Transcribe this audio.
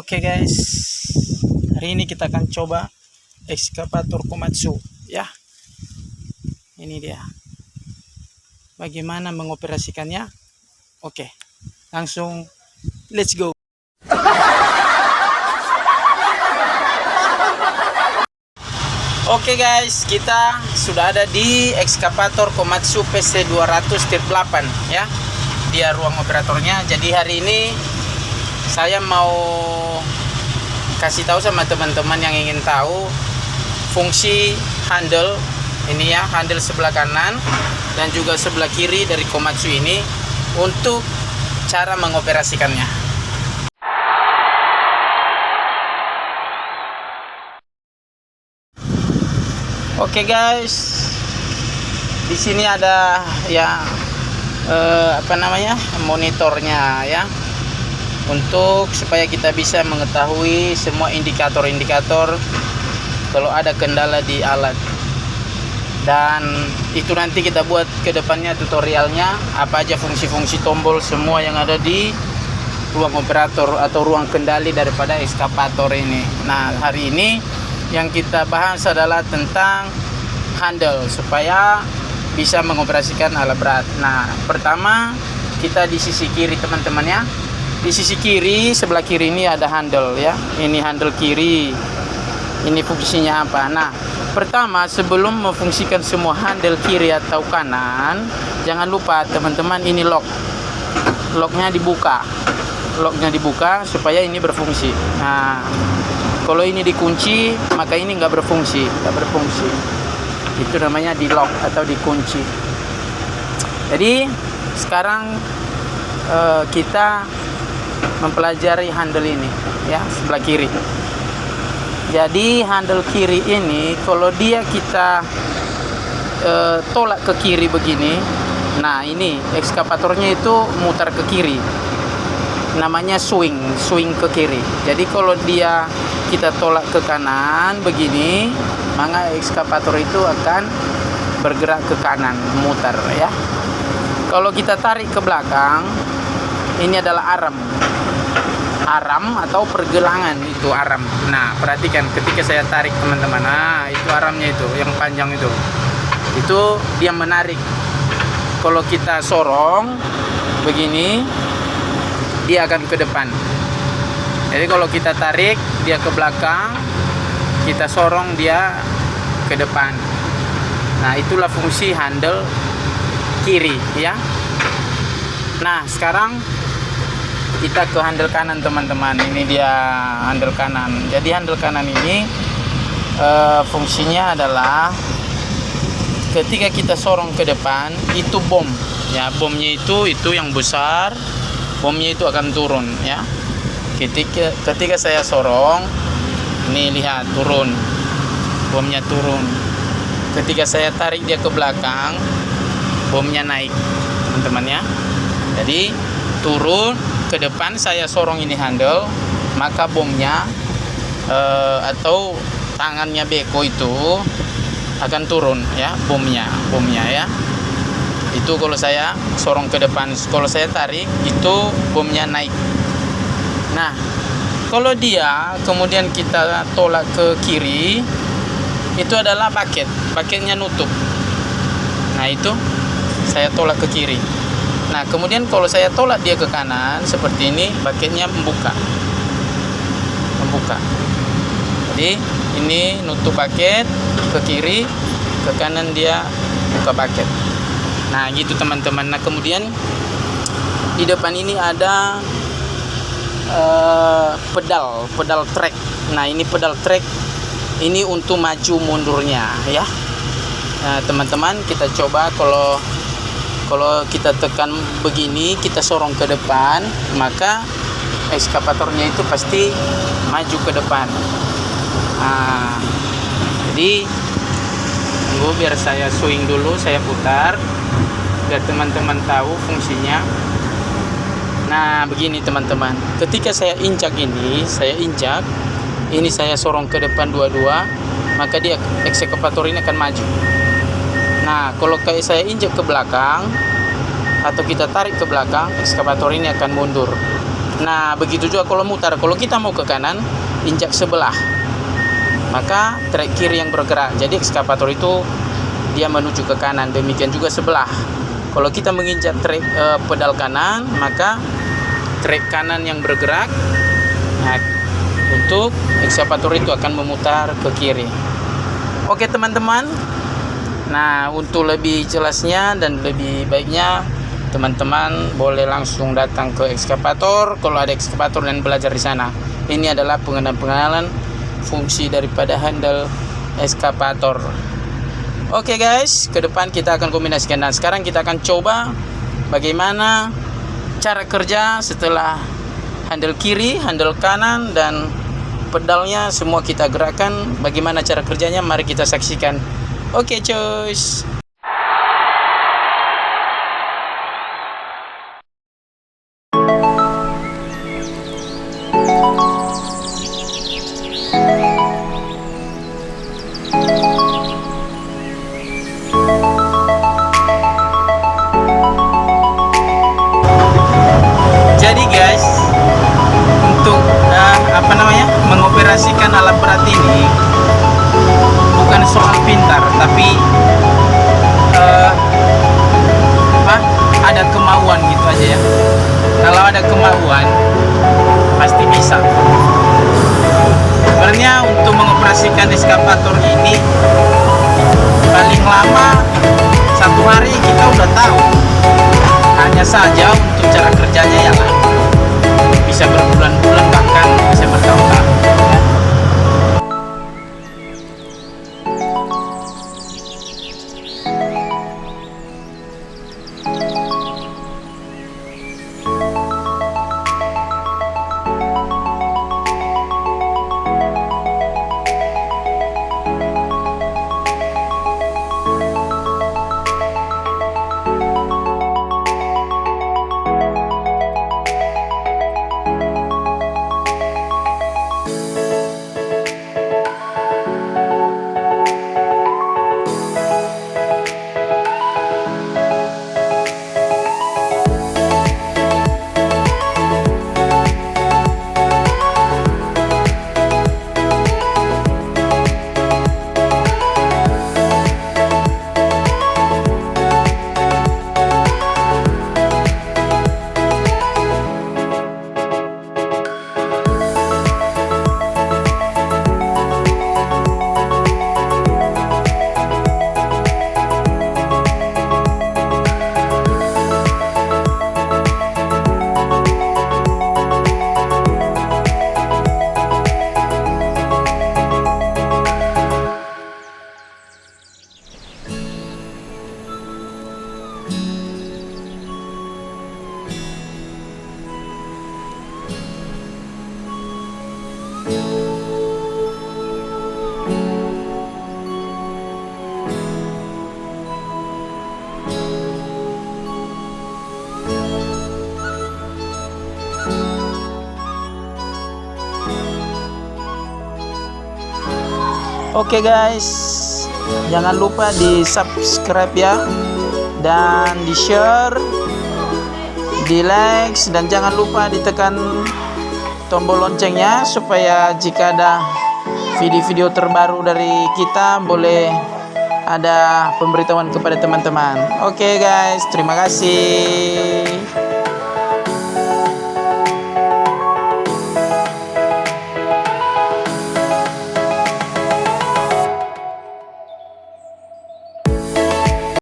Oke guys, hari ini kita akan coba ekskavator Komatsu ya. Ini dia. Bagaimana mengoperasikannya? Oke, langsung let's go. Oke guys, kita sudah ada di ekskavator Komatsu PC 200-8 ya. Dia ruang operatornya. Jadi hari ini saya mau kasih tahu sama teman-teman yang ingin tahu fungsi handle ini ya, handle sebelah kanan dan juga sebelah kiri dari Komatsu ini untuk cara mengoperasikannya. Oke guys, di sini ada ya monitornya ya, untuk supaya kita bisa mengetahui semua indikator-indikator kalau ada kendala di alat. Dan itu nanti kita buat ke depannya tutorialnya apa aja fungsi-fungsi tombol semua yang ada di ruang operator atau ruang kendali daripada ekskavator ini. Nah, hari ini yang kita bahas adalah tentang handle supaya bisa mengoperasikan alat berat. Nah, pertama kita di sisi kiri teman-teman ya. Di sisi kiri, sebelah kiri ini ada handle ya. Ini handle kiri. Ini fungsinya apa? Nah, pertama sebelum memfungsikan semua handle kiri atau kanan, jangan lupa teman-teman ini lock. Locknya dibuka. Locknya dibuka supaya ini berfungsi. Nah, kalau ini dikunci, maka ini nggak berfungsi. Itu namanya di lock atau dikunci. Jadi sekarang kita mempelajari handle ini ya, sebelah kiri. Jadi handle kiri ini kalau dia kita tolak ke kiri begini, nah ini ekskavatornya itu mutar ke kiri, namanya swing ke kiri. Jadi kalau dia kita tolak ke kanan begini, maka ekskavator itu akan bergerak ke kanan, mutar ya. Kalau kita tarik ke belakang, ini adalah aram atau pergelangan, itu aram. Nah, perhatikan ketika saya tarik teman-teman, nah itu aramnya itu yang panjang itu dia menarik. Kalau kita sorong begini, dia akan ke depan. Jadi kalau kita tarik dia ke belakang, kita sorong dia ke depan. Nah, itulah fungsi handle kiri ya. Nah, sekarang kita ke handle kanan teman-teman. Ini dia handle kanan. Jadi handle kanan ini fungsinya adalah ketika kita sorong ke depan itu bom ya, bomnya itu yang besar, bomnya itu akan turun ya. Ketika saya sorong, ini lihat turun, bomnya turun. Ketika saya tarik dia ke belakang, bomnya naik teman-teman ya. Jadi turun ke depan, saya sorong ini handle, maka bomnya atau tangannya beko itu akan turun ya, bomnya ya. Itu kalau saya sorong ke depan. Kalau saya tarik itu bomnya naik. Nah, kalau dia kemudian kita tolak ke kiri, itu adalah paketnya nutup. Nah, itu saya tolak ke kiri. Nah, kemudian kalau saya tolak dia ke kanan seperti ini, paketnya membuka. Jadi ini nutup paket ke kiri, ke kanan dia buka paket. Nah, gitu teman-teman. Nah, kemudian di depan ini ada pedal track. Nah, ini pedal track ini untuk maju mundurnya ya. Nah, teman-teman, kita coba kalau kita tekan begini, kita sorong ke depan, maka ekskavatornya itu pasti maju ke depan. Nah, jadi tunggu biar saya swing dulu, saya putar biar teman-teman tahu fungsinya. Nah, begini teman-teman, ketika saya injak ini, saya sorong ke depan dua-dua, maka dia ekskavator ini akan maju. Nah, kalau kayak saya injak ke belakang atau kita tarik ke belakang, ekskavator ini akan mundur. Nah, begitu juga kalau mutar. Kalau kita mau ke kanan, injak sebelah, maka trek kiri yang bergerak. Jadi ekskavator itu dia menuju ke kanan. Demikian juga sebelah. Kalau kita menginjak pedal kanan, maka trek kanan yang bergerak. Nah, untuk ekskavator itu akan memutar ke kiri. Oke teman-teman. Nah, untuk lebih jelasnya dan lebih baiknya, teman-teman boleh langsung datang ke ekskavator kalau ada ekskavator dan belajar di sana. Ini adalah pengenalan fungsi daripada handle ekskavator. Oke guys, ke depan kita akan kombinasikan, dan sekarang kita akan coba bagaimana cara kerja setelah handle kiri, handle kanan, dan pedalnya semua kita gerakkan. Bagaimana cara kerjanya, mari kita saksikan. Oke cus. Jadi guys, untuk mengoperasikan alat berat ini bukan soal pintar, tapi ada kemauan gitu aja ya. Kalau ada kemauan pasti bisa. Sebenarnya untuk mengoperasikan ekskavator ini paling lama 1 hari kita udah tahu. Hanya saja untuk cara kerjanya ya lah, bisa berbulan-bulan bahkan bisa bertahun-tahun. Oke guys, jangan lupa di subscribe ya, dan di share, di like, dan jangan lupa ditekan tombol loncengnya supaya jika ada video-video terbaru dari kita boleh ada pemberitahuan kepada teman-teman. Oke guys, terima kasih.